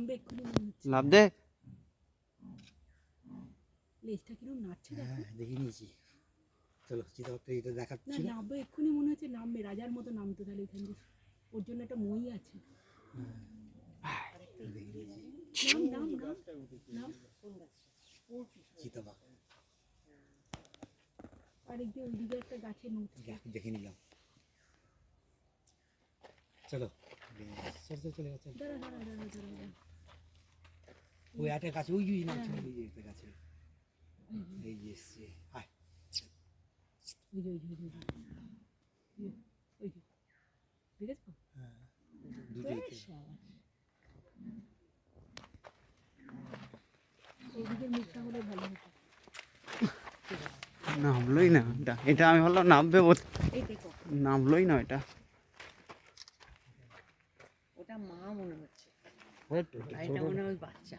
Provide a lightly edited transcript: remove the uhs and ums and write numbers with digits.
নামবে এক্ষুনি মনে হচ্ছে। লাভ দে। লেজটা কিরকম নাচছে দেখো। হ্যাঁ দেখে নিয়েছি। চলো চিতাবাঘটা এটা না দেখাচ্ছি না। নামবে এক্ষুনি মনে হচ্ছে, নামবে রাজার মতো নামতো তাহলে এখান দিয়ে। ওর জন্য একটা মই আছে। দেখে নিয়েছি নাম নাম নাম নাম। চিতাবাঘ। আরেক যে ওইদিকে একটা গাছে নড়ছে। দেখে নিলাম। চলো চলে যাচ্ছে। দাঁড়া দাঁড়া দাঁড়া দাঁড়া দাঁড়া। ওই একটা গাছে ওই যে নাচছে ওই যে একটা গাছে এই যে এসছে। হায় ওই যে ওই যে ওই যে ওই যে দেখেছো? হ্যাঁ দুটোই তো। ওইদিকের মুখটা হলে ভালো হতো। নামলোই না এটা, এটা আমি ভাবলাম নামবে, এই দেখো নামলোই না এটা। ওটা মা মনে হচ্ছে, ওই আর এটা মনে হয় বাচ্চা।